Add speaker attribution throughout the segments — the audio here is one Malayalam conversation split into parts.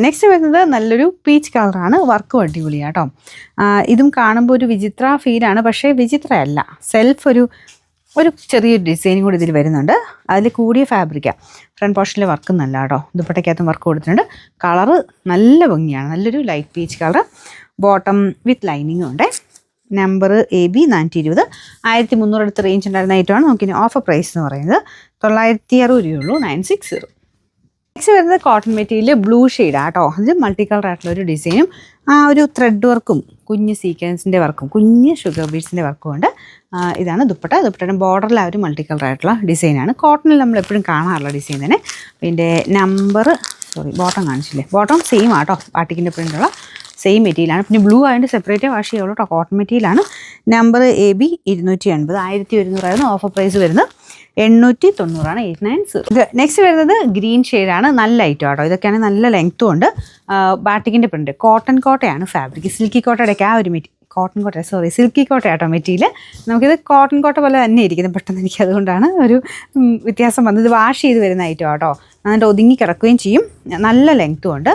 Speaker 1: നെക്സ്റ്റ് വരുന്നത് നല്ലൊരു പീച്ച് കളറാണ്, വർക്കും അടിപൊളിയാണ് കേട്ടോ. ഇതും കാണുമ്പോൾ ഒരു വിചിത്ര ഫീലാണ്, പക്ഷേ വിചിത്രമല്ല. സെൽഫ് ഒരു ചെറിയൊരു ഡിസൈനും കൂടി ഇതിൽ വരുന്നുണ്ട്. അതിൽ കൂടിയ ഫാബ്രിക്കാണ്. ഫ്രണ്ട് പോർഷനിലെ വർക്കും നല്ല കേട്ടോ. ദുപ്പട്ടയ്ക്കകത്തും വർക്ക് കൊടുത്തിട്ടുണ്ട്. കളറ് നല്ല ഭംഗിയാണ്, നല്ലൊരു ലൈറ്റ് പീച്ച് കളർ. ബോട്ടം വിത്ത് ലൈനിങ്ങും ഉണ്ട്. Number AB 420. 1300 അടുത്ത് റേഞ്ച് ഉണ്ടായിരുന്ന ഐറ്റമാണ്. നമുക്കിനി ഓഫർ പ്രൈസ് എന്ന് പറയുന്നത് 960 രൂപയുള്ളൂ. 960. നെക്സ്റ്റ് വരുന്നത് കോട്ടൺ മെറ്റീരിയൽ ബ്ലൂ ഷെയ്ഡാണ് കേട്ടോ. അത് മൾട്ടി കളർ ആയിട്ടുള്ള ഒരു ഡിസൈനും ഒരു ത്രെഡ് വർക്കും കുഞ്ഞ് സീക്വൻസിൻ്റെ വർക്കും കുഞ്ഞ് ഷുഗർ ബീഡ്സിൻ്റെ വർക്കും ഉണ്ട്. ഇതാണ് ദുപ്പട്ടയുടെ ബോർഡറിൽ ഒരു മൾട്ടി കളർ ആയിട്ടുള്ള ഡിസൈനാണ്. കോട്ടണിൽ നമ്മൾ എപ്പോഴും കാണാറുള്ള ഡിസൈൻ തന്നെ. ഇതിൻ്റെ ബോട്ടം കാണിച്ചില്ലേ, ബോട്ടം സെയിം ആട്ടോ, ബാട്ടിക്കിൻ്റെ പ്രിൻ്റുള്ള സെയിം മെറ്റീരിയലാണ്. പിന്നെ ബ്ലൂ ആയതുകൊണ്ട് സെപ്പറേറ്റ് വാഷ് ചെയ്യുള്ളൂ കേട്ടോ. കോട്ടൺ മെറ്റീരിയലാണ്. Number AB 280. 1100 ഓഫർ പ്രൈസ് വരുന്നത് 890. 890. നെക്സ്റ്റ് വരുന്നത് ഗ്രീൻ ഷെയ്ഡാണ്. നല്ല ഐറ്റം ആട്ടോ. ഇതൊക്കെയാണ് നല്ല ലെങ്ത്തും ഉണ്ട്. ബാട്ടിക്കിൻ്റെ പ്രിൻ്റ് കോട്ടൺ കോട്ടയാണ് ഫാബ്രിക്. സിൽക്കി കോട്ടയുടെയൊക്കെ സിൽക്കി കോട്ട ആട്ടോ മെറ്റീരിയൽ. നമുക്കിത് കോട്ടൺ കോട്ട പോലെ തന്നെ ഇരിക്കുന്നത്. പെട്ടെന്ന് എനിക്ക് അതുകൊണ്ടാണ് ഒരു വ്യത്യാസം വന്നത്. ഇത് വാഷ് ചെയ്ത് വരുന്ന ഐറ്റം ആട്ടോ. നന്നായിട്ട് ഒതുങ്ങി കിടക്കുകയും ചെയ്യും. നല്ല ലെങ്ത്തും ഉണ്ട്.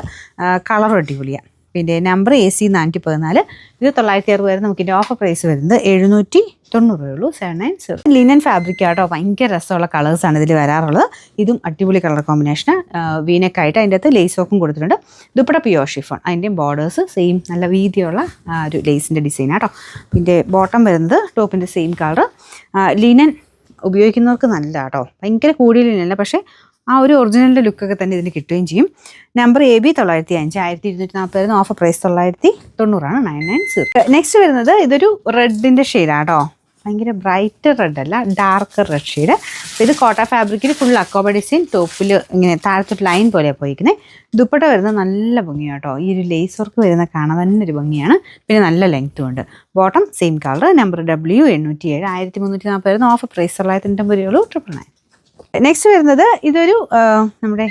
Speaker 1: കളറും അടിപൊളിയാണ്. പിന്നെ നമ്പർ AC 414. ഇത് 960 വരെ. നമുക്കിൻ്റെ ഓഫർ പ്രൈസ് വരുന്നത് 790 രൂപയുള്ളൂ. 790. ലിനൻ ഫാബ്രിക് ആട്ടോ. ഭയങ്കര രസമുള്ള കളേഴ്സാണ് ഇതിൽ വരാറുള്ളത്. ഇതും അടിപൊളി കളർ കോമ്പിനേഷന്. വീനക്കായിട്ട് അതിൻ്റെ അകത്ത് ലേസ് വർക്കും കൊടുത്തിട്ടുണ്ട്. Dupatta pure chiffon. അതിൻ്റെയും ബോർഡേഴ്സ് സെയിം നല്ല വീതിയുള്ള ഒരു ലേസിൻ്റെ ഡിസൈൻ ആട്ടോ. പിന്നെ ബോട്ടം വരുന്നത് ടോപ്പിൻ്റെ സെയിം കളർ. ലിനൻ ഉപയോഗിക്കുന്നവർക്ക് നല്ല കേട്ടോ. ഭയങ്കര കൂടിയ ലിനല്ല, പക്ഷേ ഒരു ഒറിജിനലിൻ്റെ ലുക്കൊക്കെ തന്നെ ഇതിന് കിട്ടുകയും ചെയ്യും. Number AB 905. 1240. Offer price 990. 990. Next വരുന്നത് ഇതൊരു റെഡിൻ്റെ ഷെയ്ഡാണ് കേട്ടോ. ഭയങ്കര ബ്രൈറ്റ് റെഡ് അല്ല, ഡാർക്ക് റെഡ് ഷെയ്ഡ്. ഇത് കോട്ട ഫാബ്രിക്കിൽ ഫുൾ അക്കോബ ഡിസൈൻ. ടോപ്പിൽ ഇങ്ങനെ താഴത്തൊട്ട് ലൈൻ പോലെയാണ് പോയിരിക്കുന്നത്. ദുപ്പട്ട വരുന്നത് നല്ല ഭംഗിയാണ് കേട്ടോ. ഈ ഒരു ലേസ് വർക്ക് വരുന്ന കാണാൻ തന്നെ ഒരു ഭംഗിയാണ്. പിന്നെ നല്ല ലെങ്ത്തും ഉണ്ട്. Bottom same colour. Number W 807. 1340. Offer price 990 രൂപയുള്ളൂ. 999. നെക്സ്റ്റ് വരുന്നത് ഇതൊരു നമ്മുടെ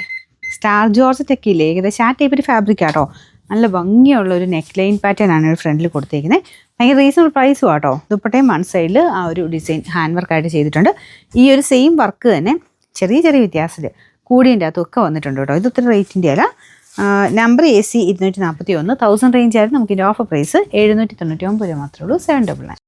Speaker 1: സ്റ്റാർ ജോർജറ്റൊക്കെ ഇല്ലേ, ഏകദേശം ആ ടൈപ്പ് ഒരു ഫാബ്രിക് ആട്ടോ. നല്ല ഭംഗിയുള്ള ഒരു നെക്ക് ലൈൻ പാറ്റേൺ ആണ് ഒരു ഫ്രണ്ടിൽ കൊടുത്തേക്കുന്നത്. ഭയങ്കര റീസണബിൾ പ്രൈസും ആട്ടോ. ദുപ്പട്ടയും വൺ സൈഡിൽ ഒരു ഡിസൈൻ ഹാൻഡ് വർക്കായിട്ട് ചെയ്തിട്ടുണ്ട്. ഈ ഒരു സെയിം വർക്ക് തന്നെ ചെറിയ വ്യത്യാസത്തിൽ കൂടിയതിൻ്റെ അകത്തൊക്കെ വന്നിട്ടുണ്ട് കേട്ടോ. ഇത് ഒത്തിരി റേറ്റിൻ്റെ അല്ല. Number AC 241. 1000 റേഞ്ച് ആയിരുന്നു. നമുക്കിൻ്റെ ഓഫർ പ്രൈസ് 799 രൂപ മാത്രമേ ഉള്ളൂ. 799.